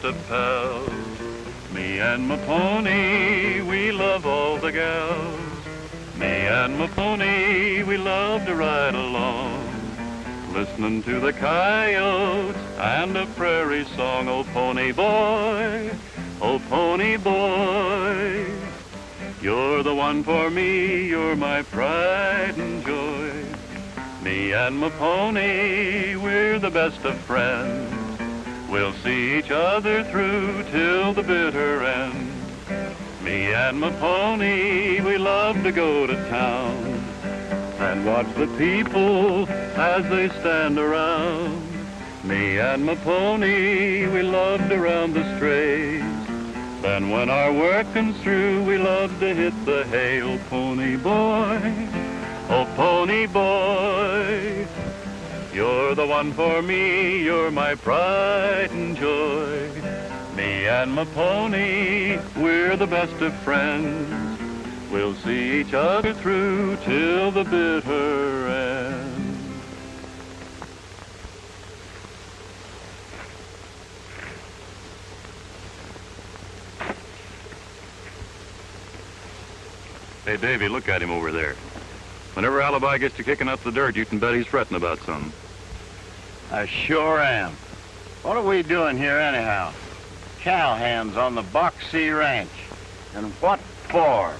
of pals. Me and my pony, we love all the gals. Me and my pony, we love to ride along, listening to the coyotes and a prairie song. Oh, pony boy, oh, pony boy, you're the one for me, you're my pride and joy. Me and my pony, we're the best of friends. We'll see each other through till the bitter end. Me and my pony, we love to go to town and watch the people as they stand around. Me and my pony, we love to round the strays. Then when our work comes through, we love to hit the hay. Oh, pony boy, oh, pony boy, you're the one for me, you're my pride and joy. Me and my pony, we're the best of friends. We'll see each other through till the bitter end. Hey, Davy, look at him over there. Whenever Alibi gets to kicking up the dirt, you can bet he's fretting about something. I sure am. What are we doing here anyhow? Cowhands on the Box C Ranch. And what for?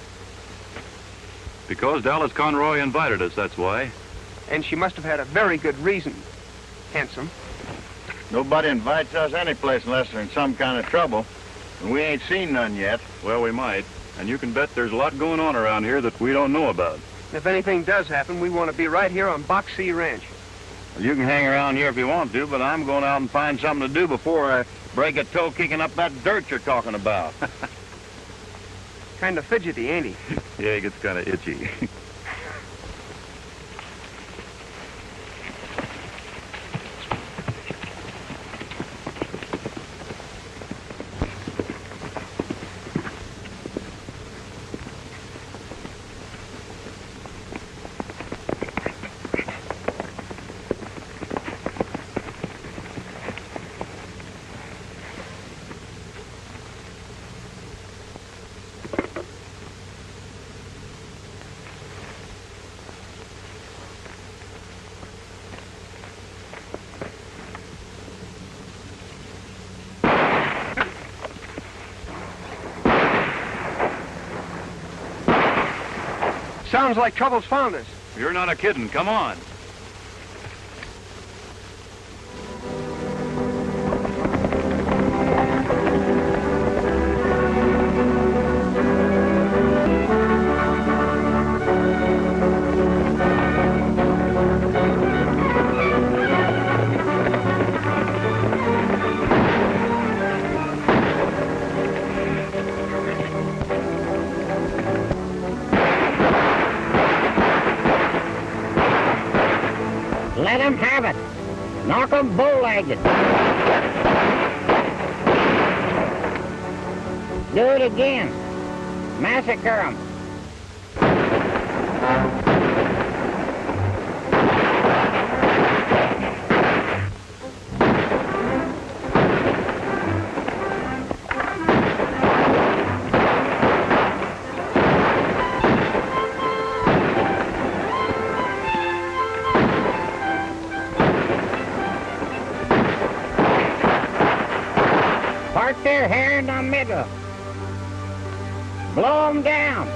Because Dallas Conroy invited us, that's why. And she must have had a very good reason. Handsome. Nobody invites us any place unless they're in some kind of trouble. And we ain't seen none yet. Well, we might. And you can bet there's a lot going on around here that we don't know about. If anything does happen, we want to be right here on Box C Ranch. Well, you can hang around here if you want to, but I'm going out and find something to do before I break a toe kicking up that dirt you're talking about. Kind of fidgety, ain't he? Yeah, he gets kind of itchy. Sounds like trouble's found us. You're not a kiddin'. Come on. Let 'em have it. Knock 'em bull-legged. Do it again. Massacre 'em. Park their hair in the middle. Blow 'em down.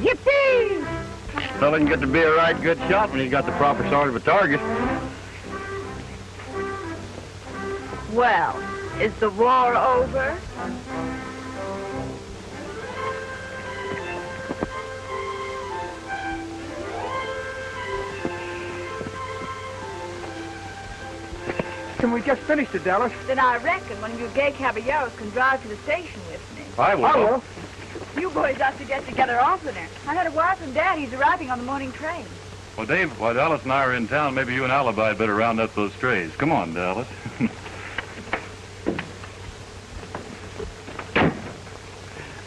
Yippee! Fella can get to be a right good shot when he's got the proper sort of a target. Well, is the war over? Can we just finish it, Dallas? Then I reckon one of you gay caballeros can drive to the station with me. I will. I will. You boys ought to get together oftener. I had a wire from Dad. He's arriving on the morning train. Well, Dave, while Dallas and I are in town, maybe you and Alibi had better round up those strays. Come on, Dallas.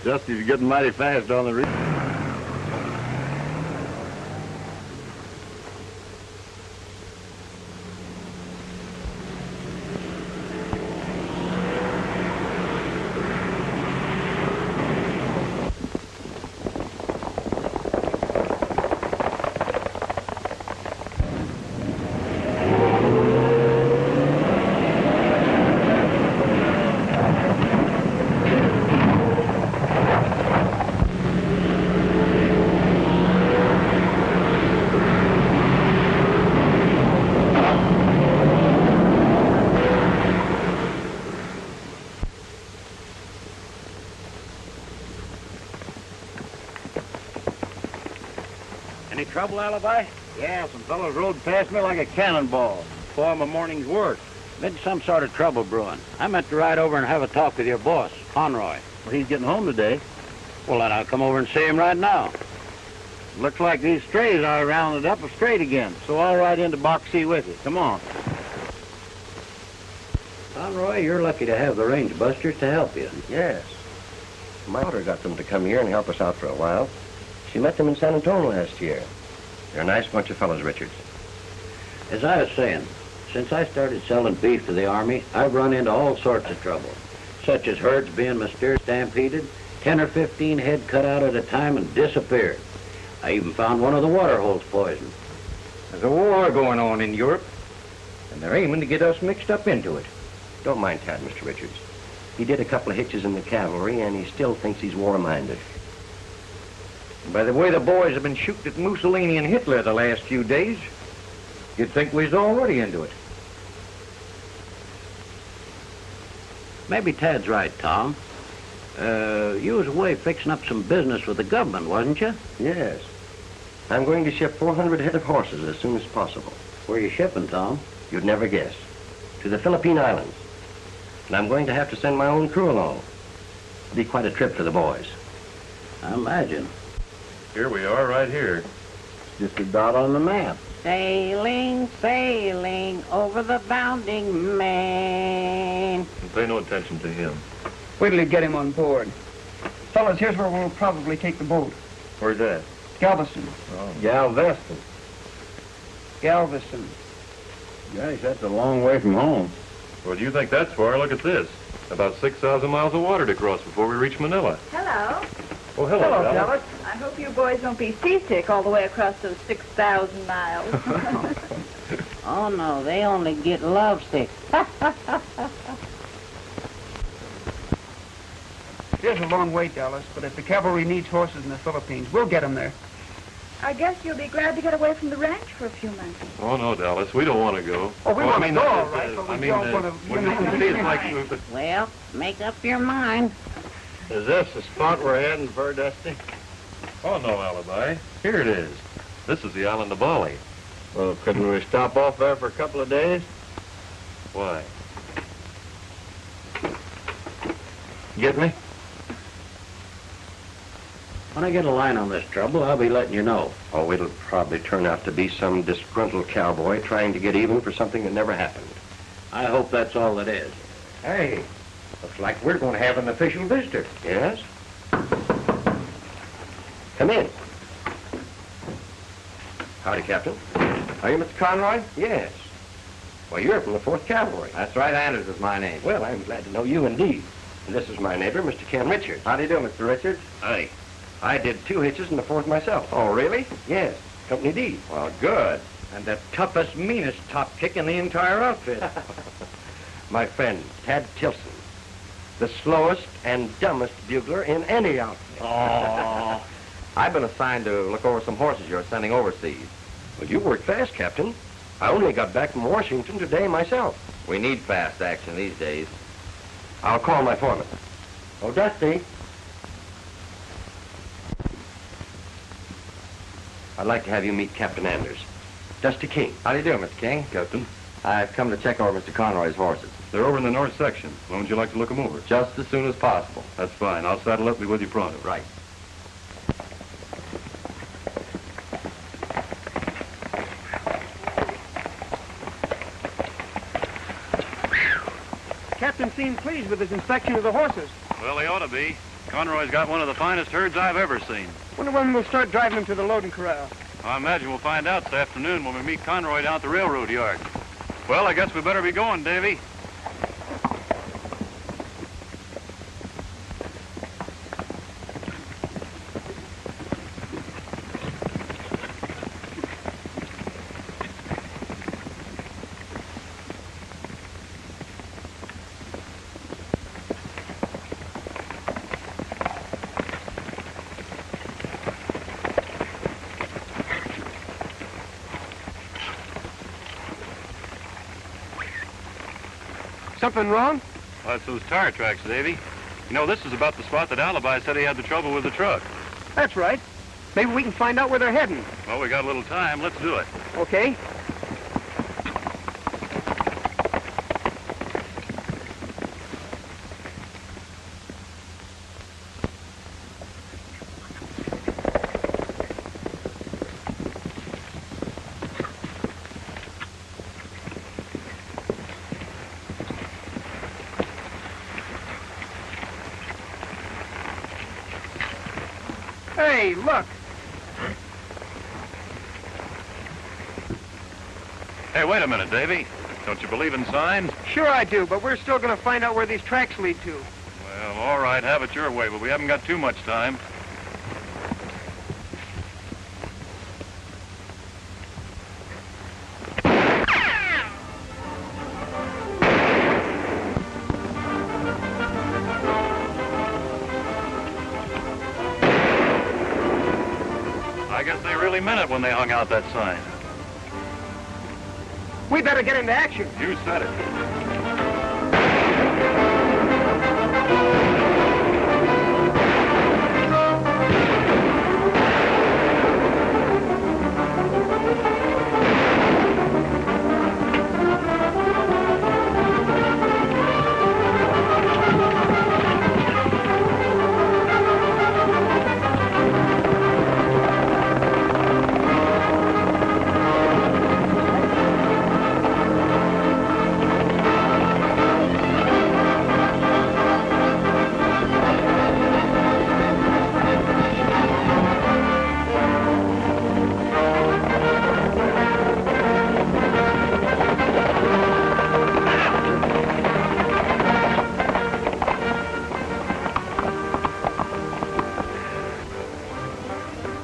Dusty's getting mighty fast on the reef. Any trouble, Alibi? Yeah, some fellows rode past me like a cannonball before my morning's work. Been some sort of trouble brewing. I meant to ride over and have a talk with your boss, Conroy. Well, he's getting home today. Well, then I'll come over and see him right now. Looks like these strays are rounded up straight again, so I'll ride into Box C with you. Come on. Conroy, you're lucky to have the range busters to help you. Yes. My daughter got them to come here and help us out for a while. She met them in San Antonio last year. They're a nice bunch of fellows, Richards. As I was saying, since I started selling beef to the Army, I've run into all sorts of trouble, such as herds being mysteriously stampeded, 10 or 15 head cut out at a time and disappeared. I even found one of the water holes poisoned. There's a war going on in Europe, and they're aiming to get us mixed up into it. Don't mind Tad, Mr. Richards. He did a couple of hitches in the cavalry, and he still thinks he's war-minded. By the way the boys have been shooting at Mussolini and Hitler the last few days, you'd think we was already into it. Maybe Tad's right, Tom. You was away fixing up some business with the government, wasn't you? Yes. I'm going to ship 400 head of horses as soon as possible. Where you shipping, Tom? You'd never guess. To the Philippine Islands. And I'm going to have to send my own crew along. It'll be quite a trip for the boys. I imagine. Here we are, right here. Just a dot on the map. Sailing, sailing over the bounding main. Pay no attention to him. Wait till you get him on board. Fellas, here's where we'll probably take the boat. Where's that? Galveston. Oh. Galveston. Galveston. Gosh, that's a long way from home. Well, do you think that's far? Look at this. About 6,000 miles of water to cross before we reach Manila. Hello. Oh, hello, Dallas. I hope you boys won't be seasick all the way across those 6,000 miles. Oh, no, they only get lovesick. There's a long way, Dallas, but if the cavalry needs horses in the Philippines, we'll get them there. I guess you'll be glad to get away from the ranch for a few months. Oh, no, Dallas, we don't want to go. Oh, we want to go, all right, but we don't want to... it's like... Well, make up your mind. Is this the spot we're heading for, Dusty? Oh, no, Alibi. Here it is. This is the island of Bali. Well, couldn't we stop off there for a couple of days? Why? Get me? When I get a line on this trouble, I'll be letting you know. Oh, it'll probably turn out to be some disgruntled cowboy trying to get even for something that never happened. I hope that's all it is. Hey, looks like we're going to have an official visitor. Yes? Come in. Howdy, Captain. Are you Mr. Conroy? Yes. Well, you're from the 4th Cavalry. That's right, Anders is my name. Well, I'm glad to know you indeed. And this is my neighbor, Mr. Ken Richards. How do you do, Mr. Richards? Hi. I did 2 hitches in the 4th myself. Oh, really? Yes, Company D. Well, good. And the toughest, meanest top kick in the entire outfit. My friend, Tad Tilson. The slowest and dumbest bugler in any outfit. Oh. I've been assigned to look over some horses you're sending overseas. Well, you work fast, Captain. I only got back from Washington today myself. We need fast action these days. I'll call my foreman. Oh, Dusty. I'd like to have you meet Captain Anders. Dusty King. How do you do, Mr. King? Captain, I've come to check over Mr. Conroy's horses. they're over in the north section. When would you like to look them over? Just as soon as possible. That's fine. I'll saddle up and be with you pronto. Right. Captain seemed pleased with his inspection of the horses. Well, they ought to be. Conroy's got one of the finest herds I've ever seen. Wonder when we'll start driving them to the loading corral. I imagine we'll find out this afternoon when we meet Conroy down at the railroad yard. Well, I guess we better be going, Davy. Something wrong? Well, that's those tire tracks, Davy. You know, this is about the spot that Alibi said he had the trouble with the truck. That's right. Maybe we can find out where they're heading. Well, we got a little time. Let's do it. Okay? Hey, look. Hey, wait a minute, Davy. Don't you believe in signs? Sure I do, but we're still going to find out where these tracks lead to. Well, all right, have it your way, but we haven't got too much time. I guess they really meant it when they hung out that sign. We better get into action. You said it.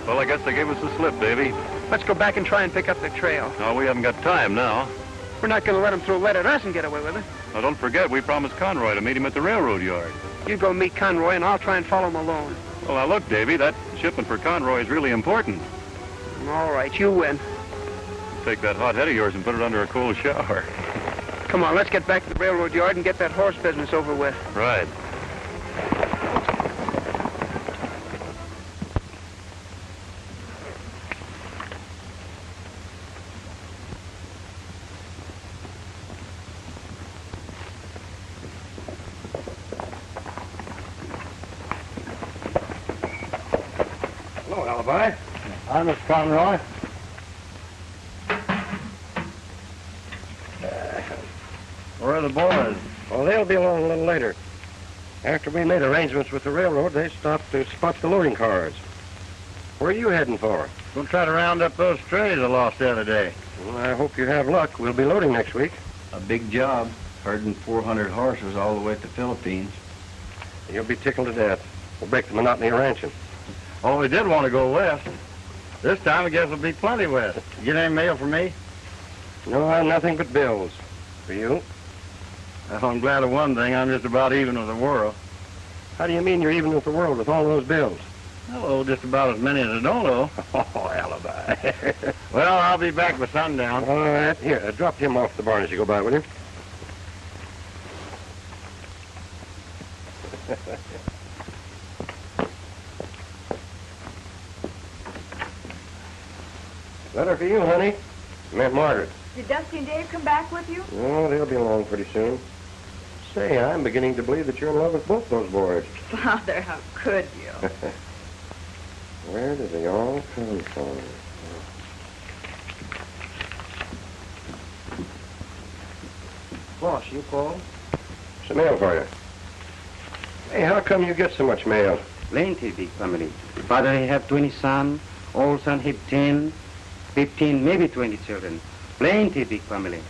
Well, I guess they gave us the slip, Davy. Let's go back and try and pick up the trail. No, we haven't got time now. We're not going to let them throw lead at us and get away with it. Now, don't forget, we promised Conroy to meet him at the railroad yard. You go meet Conroy, and I'll try and follow him alone. Well, now, look, Davy, that shipment for Conroy is really important. All right, you win. Take that hot head of yours and put it under a cold shower. Come on, let's get back to the railroad yard and get that horse business over with. Right. Hello, Alibi. Hi, Mr. Conroy. Where are the boys? Well, they'll be along a little later. After we made arrangements with the railroad, they stopped to spot the loading cars. Where are you heading for? We'll try to round up those trays I lost the other day. Well, I hope you have luck. We'll be loading next week. A big job, herding 400 horses all the way to the Philippines. You'll be tickled to death. We'll break the monotony of ranching. Oh, we did want to go west. This time I guess it'll be plenty west. You get any mail for me? No, I'm nothing but bills. For you? Well, I'm glad of one thing. I'm just about even with the world. How do you mean you're even with the world with all those bills? Oh, just about as many as I don't owe. Oh, Alibi. Well, I'll be back by sundown. All right. Here, drop him off the barn as you go by, will you? Letter for you, honey. Meant Margaret. Did Dusty and Dave come back with you? Oh, they'll be along pretty soon. Say, I'm beginning to believe that you're in love with both those boys. Father, how could you? Where do they all come from? Boss, you called? Some mail for you. Hey, how come you get so much mail? Plenty big family. Father he have 20 sons, all son have 10, 15, maybe 20 children. Plenty big family.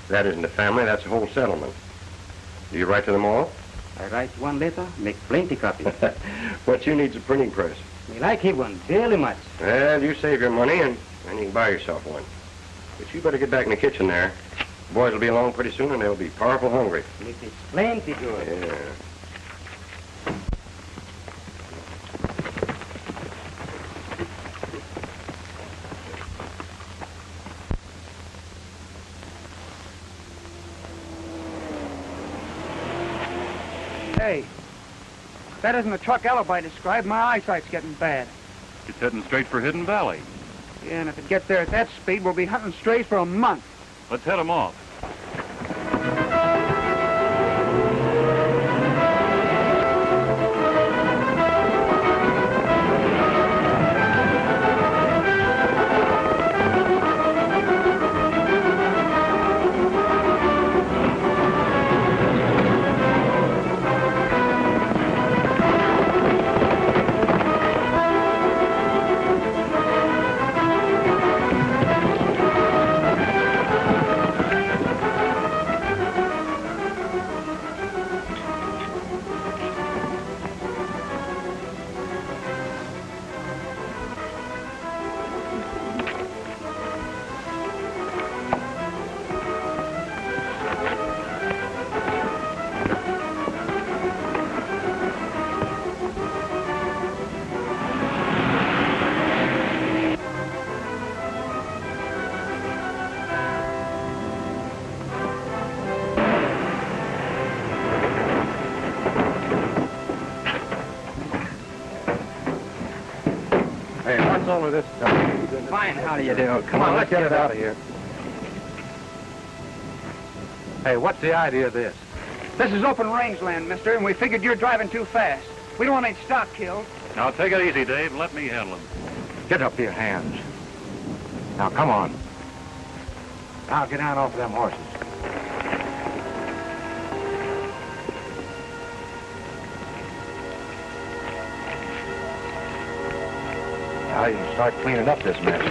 That isn't a family, that's a whole settlement. Do you write to them all? I write one letter, make plenty copy. What you need's a printing press. Me like him one, very much. Well, you save your money and then you can buy yourself one. But you better get back in the kitchen there. The boys will be along pretty soon and they'll be powerful hungry. It is plenty good. Yeah. Hey, that isn't the truck Alibi described. My eyesight's getting bad. It's heading straight for Hidden Valley. Yeah, and if it gets there at that speed, we'll be hunting strays for a month. Let's head 'em off. Hey, what's all of this stuff? Fine, how do you do? Come on, let's get it out of here. Hey, what's the idea of this? This is open rangeland, mister, and we figured you're driving too fast. We don't want any stock killed. Now take it easy, Dave, and let me handle him. Get up your hands. Now, come on. Now, get down off them horses. Now you can start cleaning up this mess.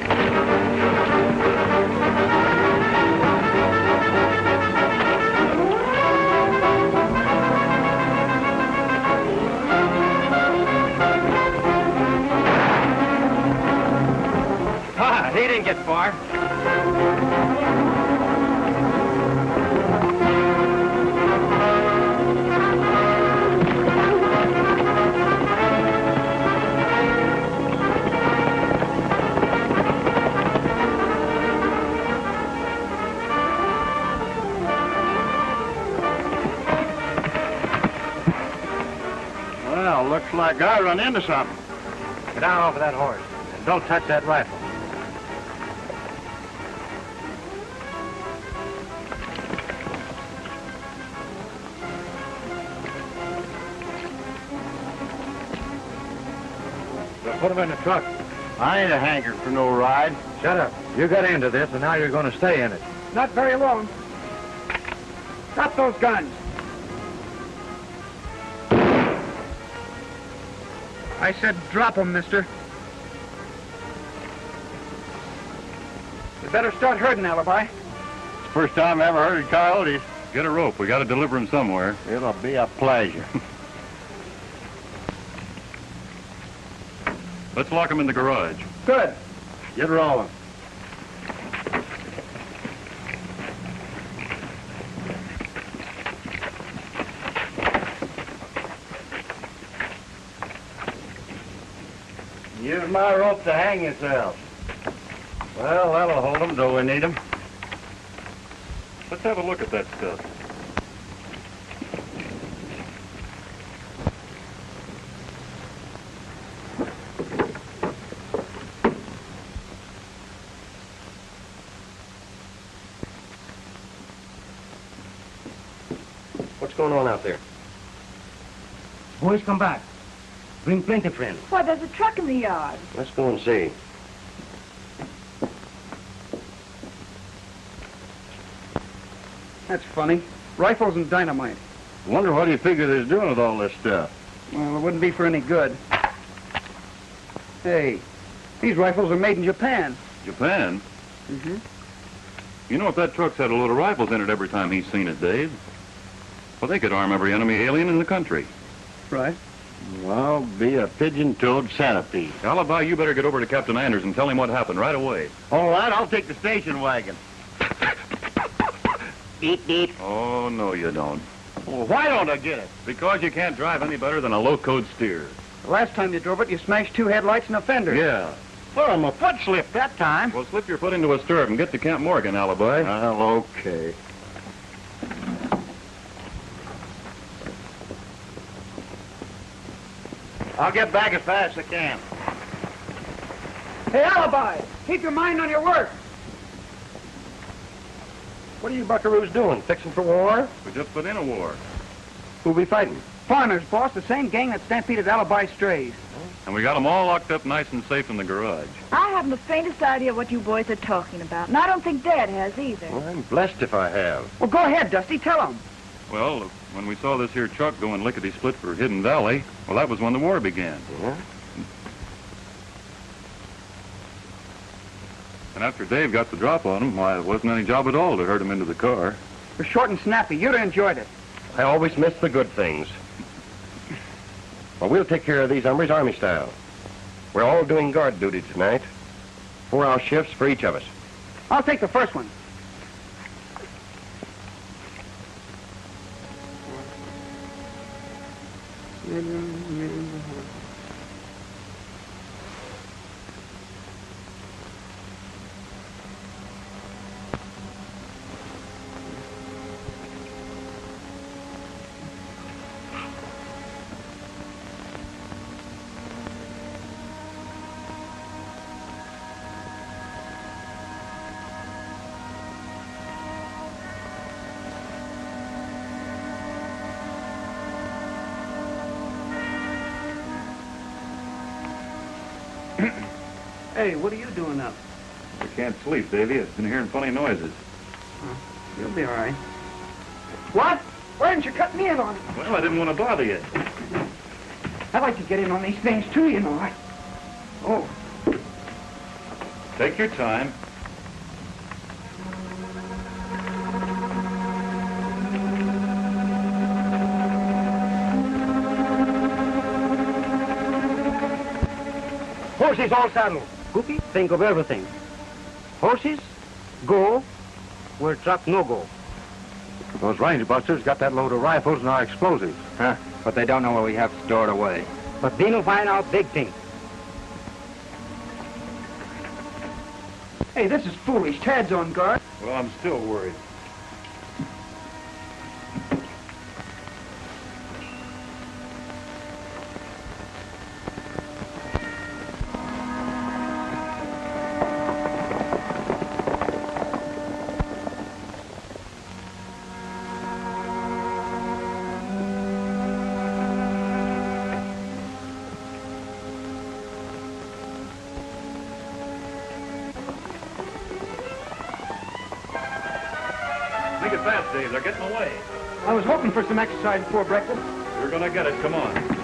Ah, he didn't get far. Well, looks like I run into something. Get down off of that horse. And don't touch that rifle. We'll put him in the truck. I ain't a hanker for no ride. Shut up. You got into this, and now you're going to stay in it. Not very long. Drop those guns. I said drop them, mister. You better start herding, Alibi. It's the first time I ever heard of coyotes. Get a rope. We got to deliver him somewhere. It'll be a pleasure. Let's lock him in the garage. Good. Get rolling. Use my rope to hang yourselves. Well, that'll hold them till we need them. Let's have a look at that stuff. What's going on out there? Boys, come back. Bring plenty friends. Why, there's a truck in the yard. Let's go and see. That's funny. Rifles and dynamite. Wonder what he figures he's doing with all this stuff. Well, it wouldn't be for any good. Hey, these rifles are made in Japan. Japan? Mm-hmm. You know, if that truck's had a load of rifles in it every time he's seen it, Dave, well, they could arm every enemy alien in the country. Right. Well, be a pigeon-toed centipede. Alibi, you better get over to Captain Anders and tell him what happened right away. All right, I'll take the station wagon. Beep, beep. Oh, no, you don't. Well, why don't I get it? Because you can't drive any better than a low-code steer. The last time you drove it, you smashed 2 headlights and a fender. Yeah. Well, my foot slipped that time. Well, slip your foot into a stirrup and get to Camp Morgan, Alibi. Well, okay. I'll get back as fast as I can. Hey, Alibi! Keep your mind on your work. What are you buckaroos doing? Fixing for war? We just put in a war. Who'll be fighting? Foreigners, boss, the same gang that stampeded Alibi strays. And we got them all locked up nice and safe in the garage. I haven't the faintest idea what you boys are talking about, and I don't think Dad has either. Well, I'm blessed if I have. Well, go ahead, Dusty. Tell them. Well, when we saw this here truck going lickety-split for Hidden Valley, well, that was when the war began. Yeah? And after Dave got the drop on him, why, it wasn't any job at all to herd him into the car. You're short and snappy. You'd have enjoyed it. I always miss the good things. Well, we'll take care of these hombres Army style. We're all doing guard duty tonight. 4-hour shifts for each of us. I'll take the first one. Hey, what are you doing up? I can't sleep, Davy. I've been hearing funny noises. You'll be all right. What? Why didn't you cut me in on it? Well, I didn't want to bother you. I like to get in on these things, too, you know. Oh. Take your time. Horses all saddled. Cookie, think of everything. Horses, go where truck no go. Those range busters got that load of rifles and our explosives. Huh? But they don't know where we have stored away. But then we'll find out big thing. Hey, this is foolish. Tad's on guard. Well, I'm still worried. Make it fast, Dave. They're getting away. I was hoping for some exercise before breakfast. You're gonna get it. Come on.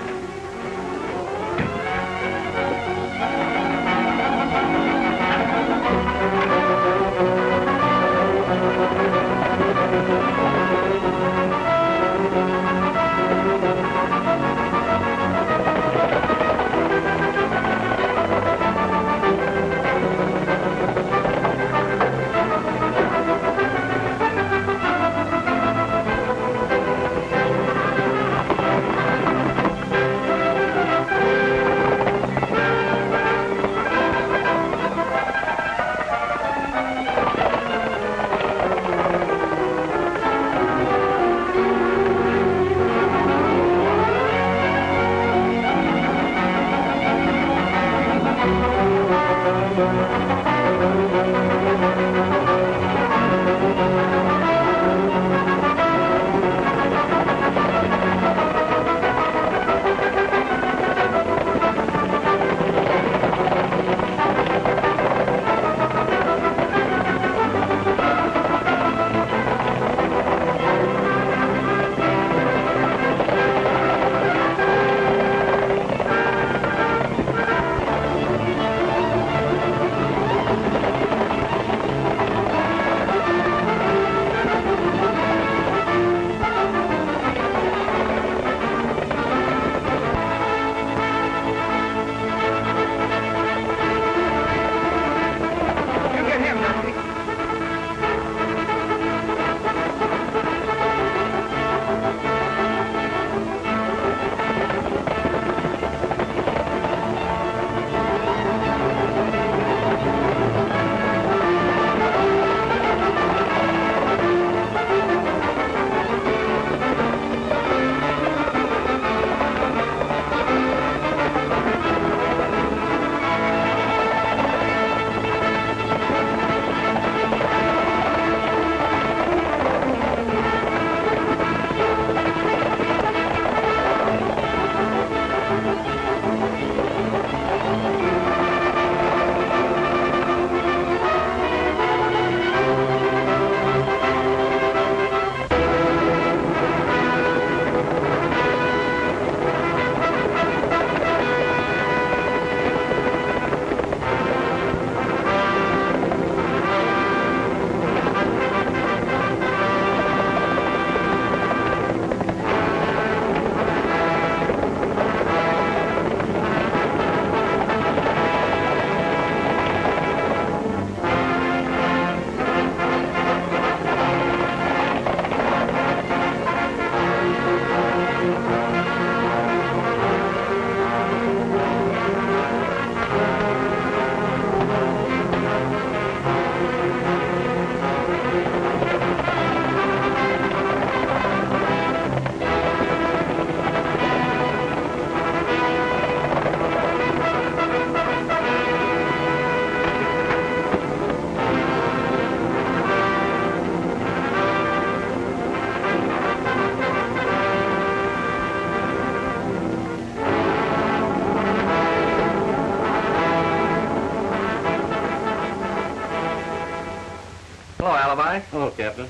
Hello, Alibi. Hello, Captain.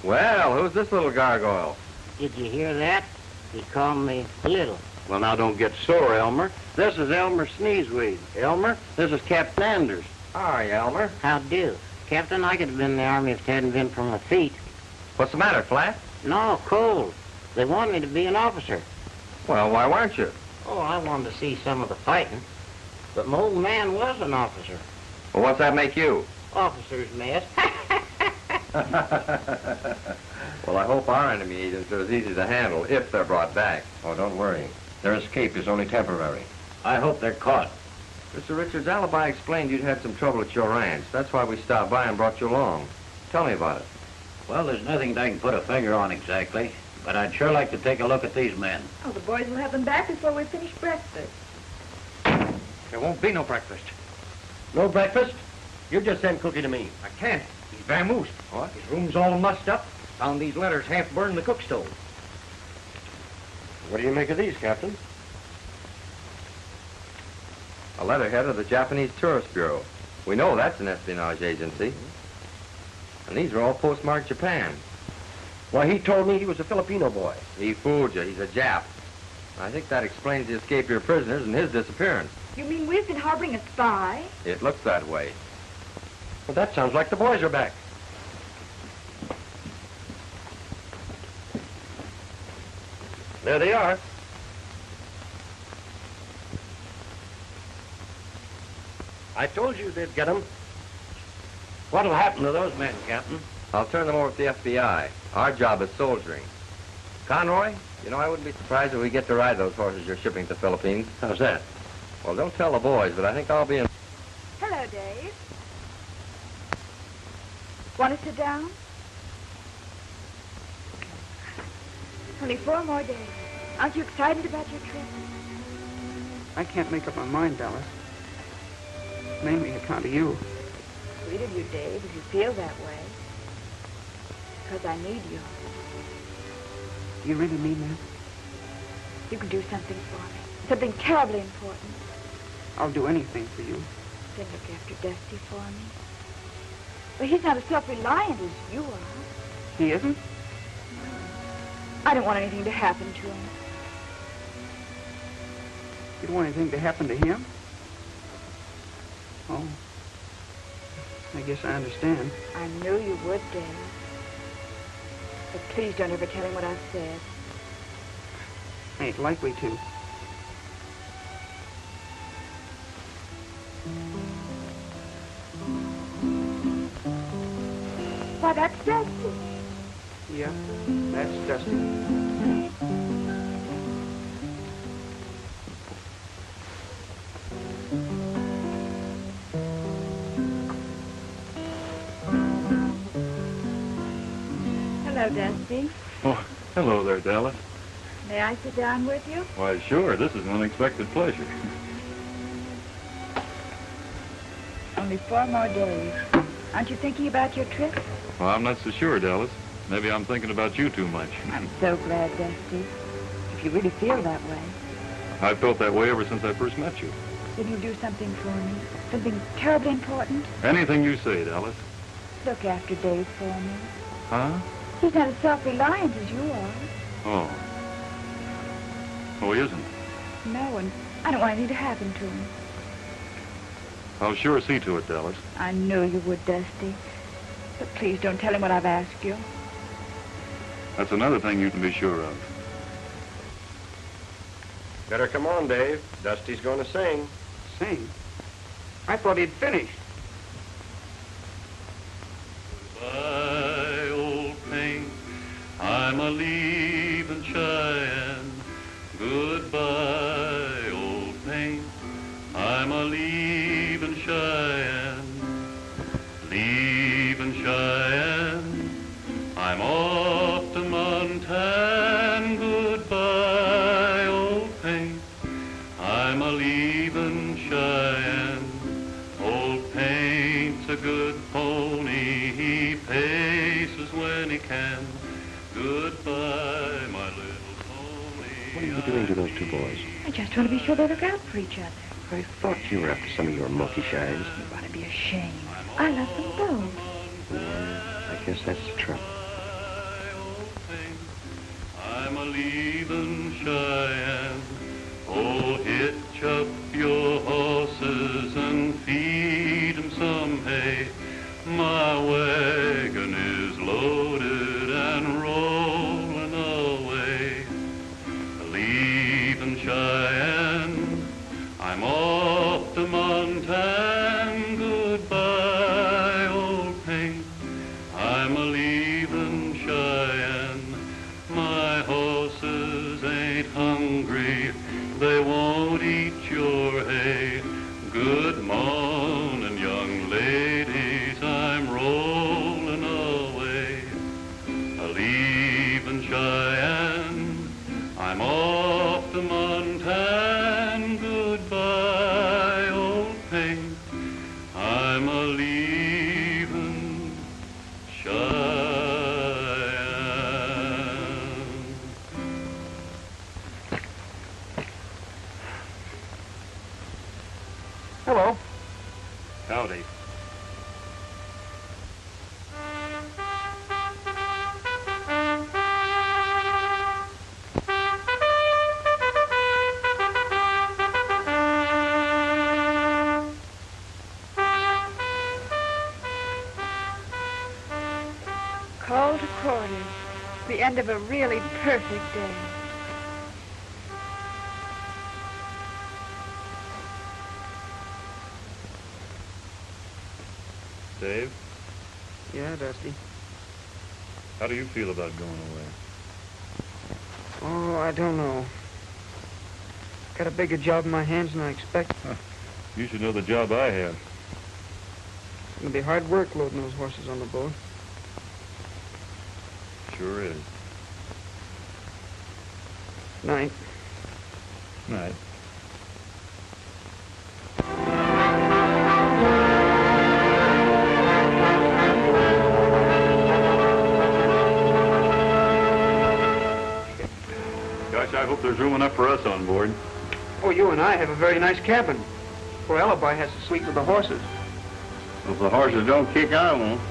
Well, who's this little gargoyle? Did you hear that? He called me little. Well, now don't get sore, Elmer. This is Elmer Sneezeweed. Elmer, this is Captain Anders. Hi, Elmer. How do? Captain, I could have been in the Army if it hadn't been for my feet. What's the matter, Flat? No, cold. They want me to be an officer. Well, why weren't you? Oh, I wanted to see some of the fighting. But my old man was an officer. Well, what's that make you? Officer's mess. Well, I hope our enemy agents are as easy to handle if they're brought back. Oh, don't worry. Their escape is only temporary. I hope they're caught. Mr. Richards' alibi explained you'd had some trouble at your ranch. That's why we stopped by and brought you along. Tell me about it. Well, there's nothing I can put a finger on exactly, but I'd sure like to take a look at these men. Oh, the boys will have them back before we finish breakfast. There won't be no breakfast. No breakfast? You just send Cookie to me. I can't. He's vamoosed. What? His room's all mussed up. Found these letters half burned in the cook stove. What do you make of these, Captain? A letterhead of the Japanese Tourist Bureau. We know that's an espionage agency. And these are all postmarked Japan. Why, he told me he was a Filipino boy. He fooled you. He's a Jap. I think that explains the escape of your prisoners and his disappearance. You mean we've been harboring a spy? It looks that way. Well, that sounds like the boys are back. There they are. I told you they'd get them. What'll happen to those men, Captain? I'll turn them over to the FBI. Our job is soldiering. Conroy, you know, I wouldn't be surprised if we get to ride those horses you're shipping to the Philippines. How's that? Well, don't tell the boys, but I think I'll be in... Hello, Dave. Want to sit down? Only 4 more days. Aren't you excited about your trip? I can't make up my mind, Dallas. Mainly on account of you. Sweet of you, Dave, if you feel that way. Because I need you. Do you really mean that? You can do something for me. Something terribly important. I'll do anything for you. Then look after Dusty for me. But he's not as self-reliant as you are. He isn't? I don't want anything to happen to him. You don't want anything to happen to him? Oh. I guess I understand. I knew you would, Dave. But please don't ever tell him what I've said. I ain't likely to. Why, that's Dusty. Yeah, that's Dusty. Hello, Dusty. Oh, hello there, Dallas. May I sit down with you? Why, sure, this is an unexpected pleasure. Only 4 more days. Aren't you thinking about your trip? Well, I'm not so sure, Dallas. Maybe I'm thinking about you too much. I'm so glad, Dusty. If you really feel that way, I've felt that way ever since I first met you. then you'll do something for me. Something terribly important. Anything you say, Dallas. Look after Dave for me. Huh? He's not as self-reliant as you are. Oh. Oh, he isn't. No, and I don't want anything to happen to him. I'll sure see to it, Dallas. I knew you would, Dusty. But please don't tell him what I've asked you. That's another thing you can be sure of. Better come on, Dave. Dusty's going to sing. Sing? I thought he'd finished. Goodbye, old paint. I'm a leaving Cheyenne. Goodbye, old paint. I'm a leaving Cheyenne. Leaving Cheyenne. I'm off to Montana. Goodbye, old paint. I'm a leaving Cheyenne. Old paint's a good pony. He paces when he can. Goodbye, my little pony. What are you doing to those two boys? I just want to be sure they look out for each other. I thought you were after some of your monkey shines. You ought to be ashamed. I love them both. Yeah. I guess that's the trouble. I'm a leaving Cheyenne. Oh, hitch up your horses and feed 'em some hay. My wagon is loaded and rolling away. Leaving Cheyenne, I'm off to Montana. Goodbye, old paint. I'm a leaving Cheyenne. My horses ain't hungry. They won't eat your hay. Good morning, young ladies. I'm rolling away. Leaving Cheyenne. I'm off to Montana. Goodbye, old paint. I'm a leaving Cheyenne. Hello. Howdy. Call to quarters. The end of a really perfect day. Dave, Yeah, Dusty. how do you feel about going away? Oh, I don't know. Got a bigger job in my hands than I expect. You should know the job I have. It's gonna be hard work loading those horses on the boat. Sure is. Night. Night. Gosh, I hope there's room enough for us on board. Oh, you and I have a very nice cabin. Poor Alibi has to sleep with the horses. If the horses don't kick, I won't.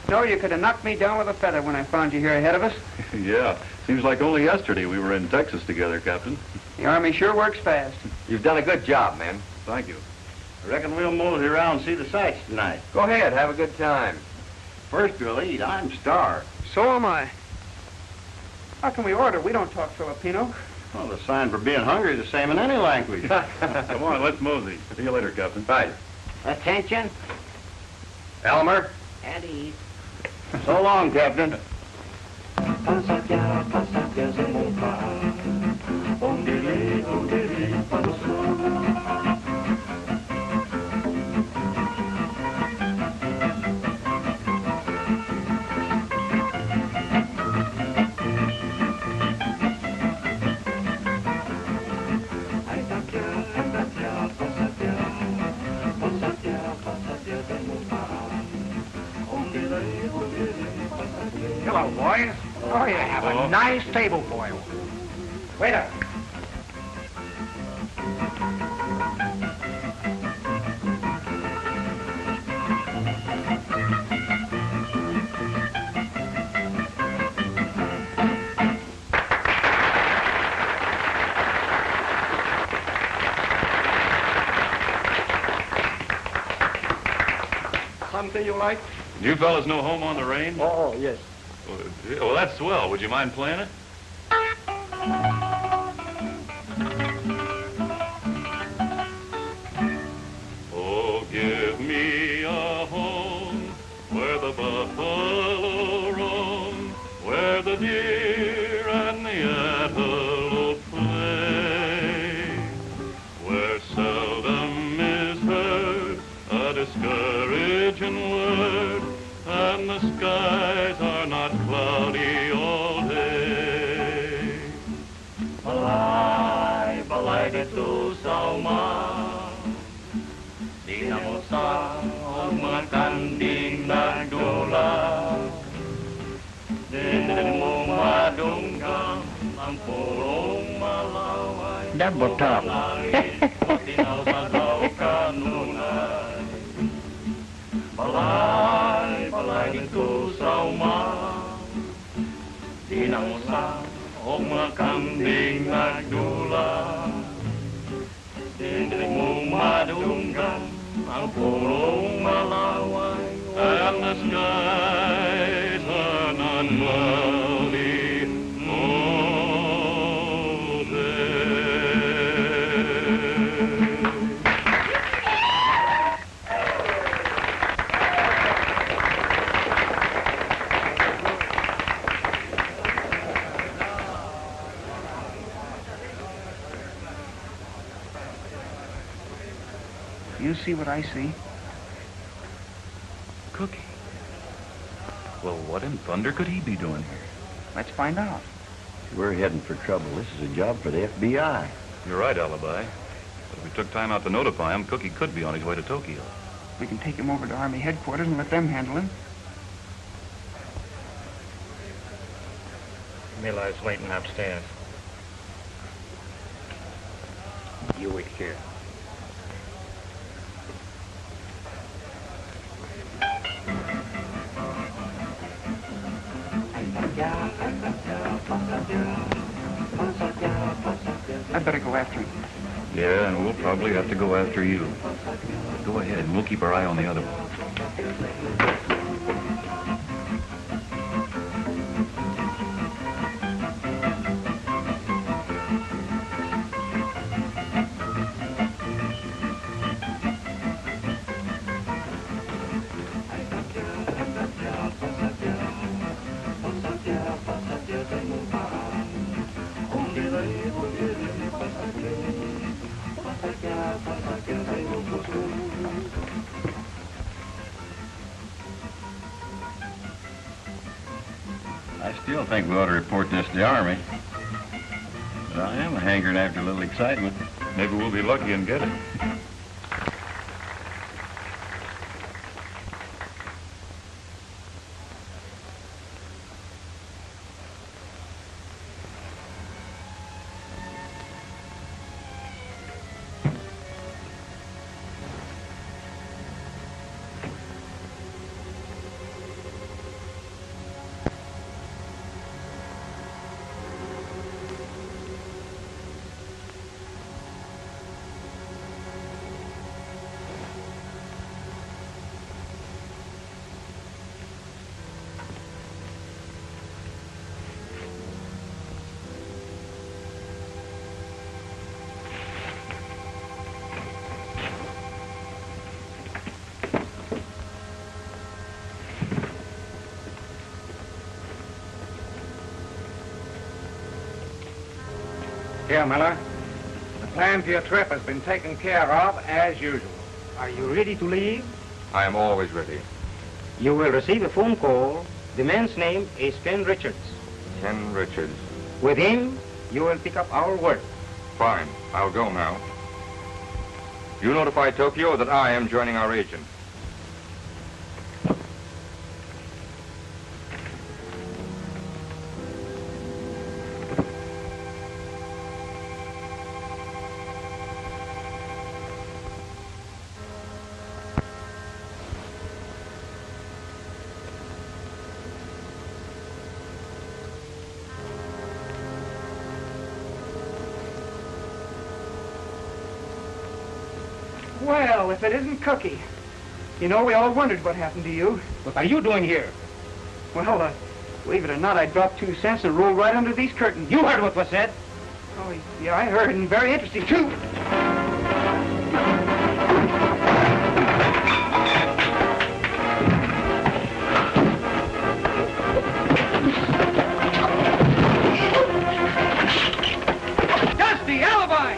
No, you could have knocked me down with a feather when I found you here ahead of us. Yeah, seems like only yesterday we were in Texas together, Captain. The Army sure works fast. You've done a good job, man. Thank you. I reckon we'll mosey around and see the sights tonight. Go ahead, have a good time. First we'll eat. I'm starved. So am I. How can we order? We don't talk Filipino. Well, the sign for being hungry is the same in any language. Come on, let's mosey. See you later, Captain. Right. Attention, Elmer? at ease. So long, Captain. Hello, boys. Oh, you have a nice table for you. Waiter. Something you like? You fellas know Home on the Range? Oh, yes. Well, that's swell. Would you mind playing it? Oh, give me a home where the buffalo roam, where the deer and the antelope play, where seldom is heard a discouraging word, and the skies are not cloudy all day. Balay, balay dito sa uma, di na mo sa magkanding nagdula, di mo madunggang ang purong malaway. Double top. Balay, balay dito sa uma, di na mo sa mga kambing nagdula, di mo madunggan ang purong malaway, and the skies are not cloudy all day. You see what I see? Cookie. Well, what in thunder could he be doing here? Let's find out. We're heading for trouble. This is a job for the FBI. You're right, Alibi. But if we took time out to notify him, Cookie could be on his way to Tokyo. We can take him over to Army headquarters and let them handle him. Mila's waiting upstairs. You wait here. I'd better go after him. Yeah, and we'll probably have to go after you. Go ahead, and we'll keep our eye on the other one. I still think we ought to report this to the Army. But I am hankering after a little excitement. Maybe we'll be lucky and get it. Here, Miller. The plan for your trip has been taken care of as usual. Are you ready to leave? I am always ready. You will receive a phone call. The man's name is Ken Richards. Ken Richards. With him, you will pick up our work. Fine. I'll go now. You notify Tokyo that I am joining our agent. Well, if it isn't Cookie. You know, we all wondered what happened to you. What are you doing here? Well, believe it or not, I dropped 2 cents and rolled right under these curtains. You heard what was said. Oh, yeah, I heard, and very interesting, too. Dusty, alibi!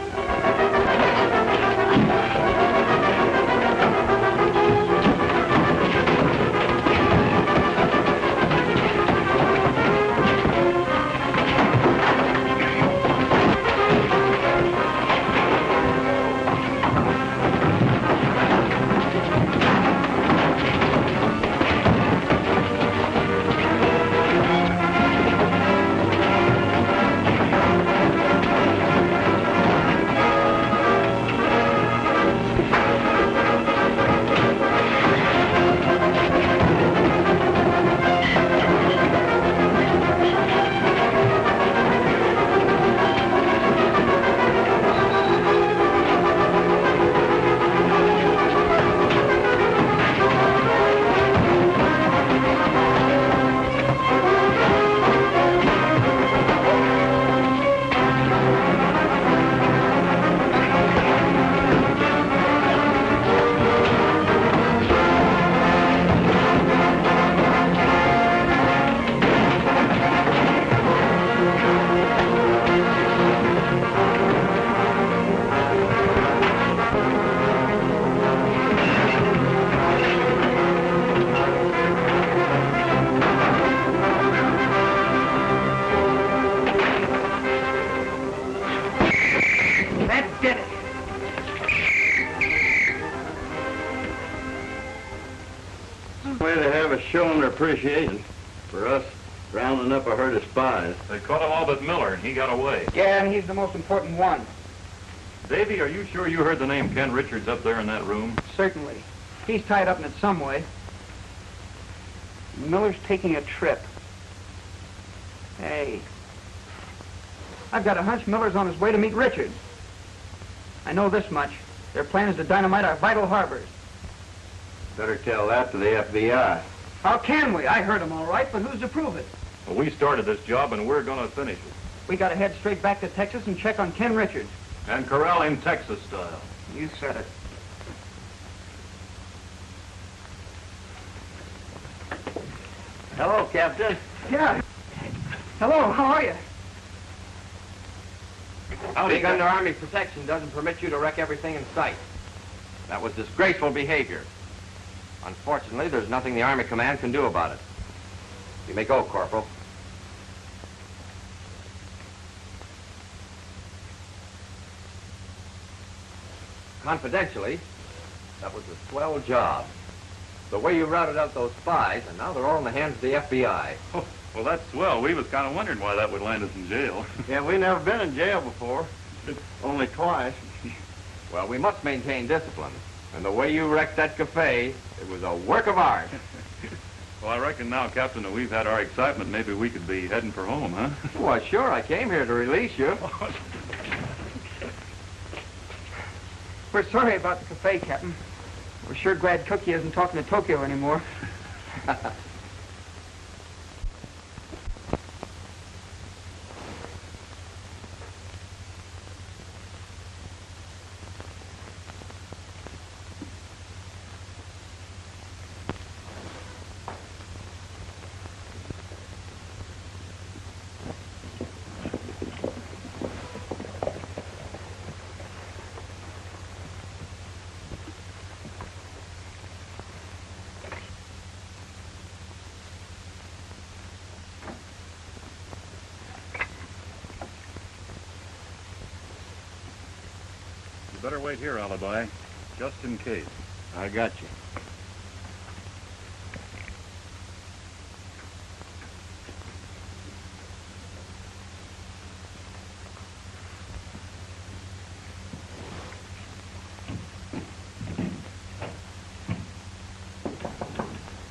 Way to have us showing their appreciation for us rounding up a herd of spies. They caught him all but Miller, and he got away. Yeah, and he's the most important one. Davy, are you sure you heard the name Ken Richards up there in that room? Certainly. He's tied up in it some way. Miller's taking a trip. Hey. I've got a hunch Miller's on his way to meet Richards. I know this much. Their plan is to dynamite our vital harbors. Better tell that to the FBI. How can we? I heard him all right, but who's to prove it? Well, we started this job, and we're going to finish it. We got to head straight back to Texas and check on Ken Richards. And corral him Texas style. You said it. Hello, Captain. Yeah. Hello, how are you? Being under Army protection doesn't permit you to wreck everything in sight. That was disgraceful behavior. Unfortunately, there's nothing the Army Command can do about it. You may go, Corporal. Confidentially, that was a swell job. The way you routed out those spies, and now they're all in the hands of the FBI. Oh, well, that's swell. We was kind of wondering why that would land us in jail. Yeah, we never been in jail before. Only twice. Well, we must maintain discipline. And the way you wrecked that cafe, it was a work of art. Well, I reckon now, Captain, that we've had our excitement, maybe we could be heading for home, huh? Well, sure, I came here to release you. We're sorry about the cafe, Captain. We're sure glad Cookie isn't talking to Tokyo anymore. You better wait here, Alibi, just in case. I got you.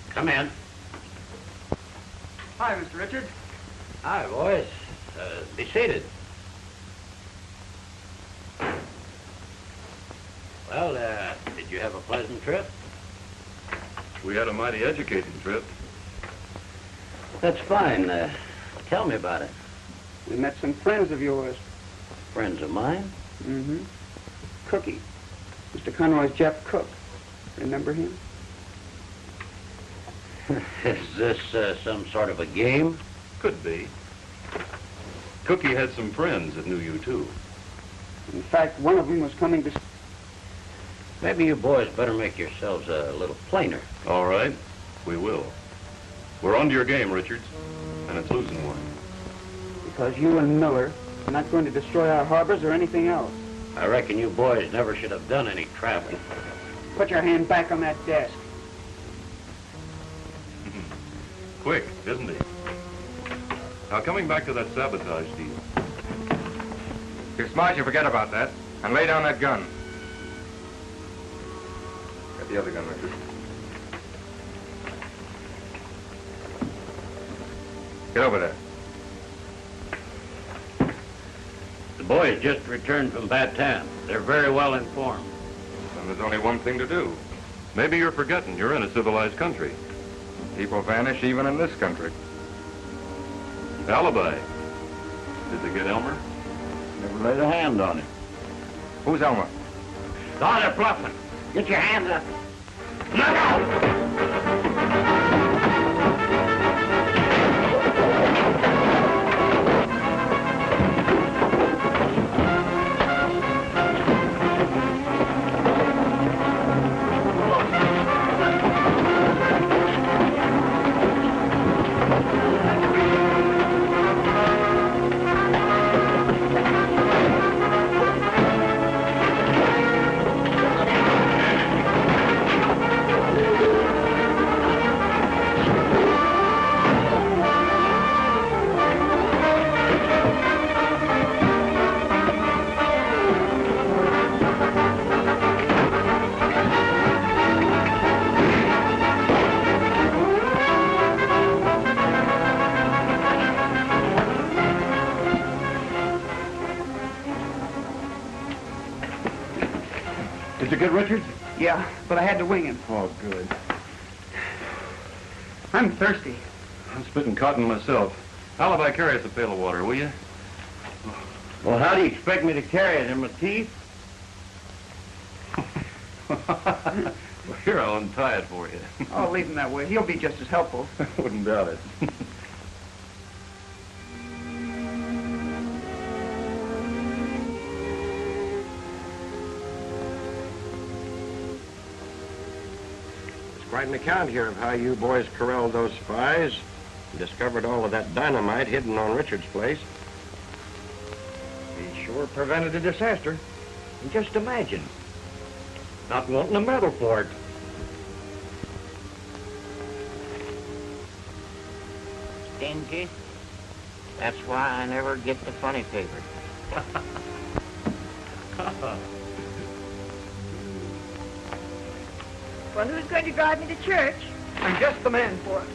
Come in. Hi, Mr. Richards. Hi, boys. Be seated. Well, Did you have a pleasant trip? We had a mighty educating trip. That's fine. Tell me about it. We met some friends of yours. Friends of mine? Mm-hmm. Cookie. Mr. Conroy's Jeff Cook. Remember him? Is this some sort of a game? Could be. Cookie had some friends that knew you, too. In fact, one of them was coming to... Maybe you boys better make yourselves a little plainer. All right, we will. We're on to your game, Richards, and it's losing one. Because you and Miller are not going to destroy our harbors or anything else. I reckon you boys never should have done any traveling. Put your hand back on that desk. Quick, isn't he? Now, coming back to that sabotage deal. If you're smart, you forget about that. And lay down that gun. Get the other gun, Richard. Get over there. The boys just returned from Bataan. They're very well informed. Then there's only one thing to do. Maybe you're forgetting you're in a civilized country. People vanish even in this country. Alibi. Did they get Elmer? Never laid a hand on him. Who's Elmer? Oh, they're bluffing. Get your hands up. Look out! Did you get Richards? Yeah, but I had to wing him. Oh, good. I'm thirsty. I'm spitting cotton myself. Alibi, carry us a pail of water, will you? Well, how do you expect me to carry it? In my teeth? Well, here, I'll untie it for you. I'll leave him that way. He'll be just as helpful. Wouldn't doubt it. Quite an account here of how you boys corralled those spies and discovered all of that dynamite hidden on Richard's place. He sure prevented a disaster. And just imagine, not wanting a medal for it. Stingy. That's why I never get the funny paper. Well, who's going to drive me to church? I'm just the man for it.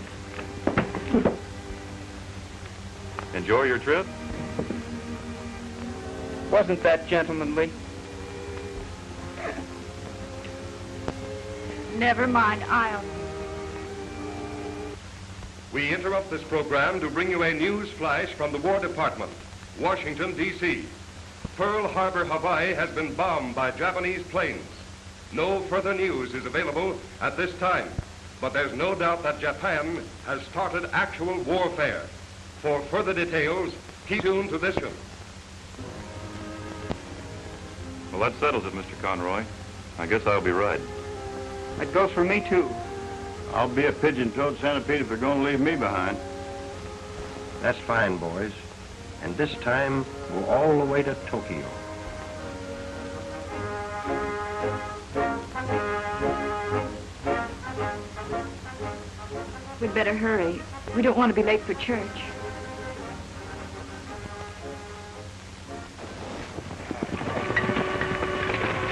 Enjoy your trip? Wasn't that gentlemanly? Never mind, I'll... We interrupt this program to bring you a news flash from the War Department, Washington, D.C. Pearl Harbor, Hawaii has been bombed by Japanese planes. No further news is available at this time, but there's no doubt that Japan has started actual warfare. For further details, keep tuned to this show. Well, that settles it, Mr. Conroy. I guess I'll be right. That goes for me, too. I'll be a pigeon-toed centipede if they're going to leave me behind. That's fine, boys. And this time, we're all the way to Tokyo. We'd better hurry. We don't want to be late for church.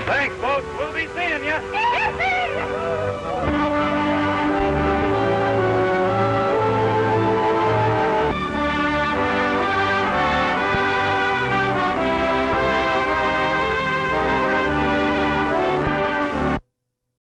Thanks, folks. We'll be seeing you.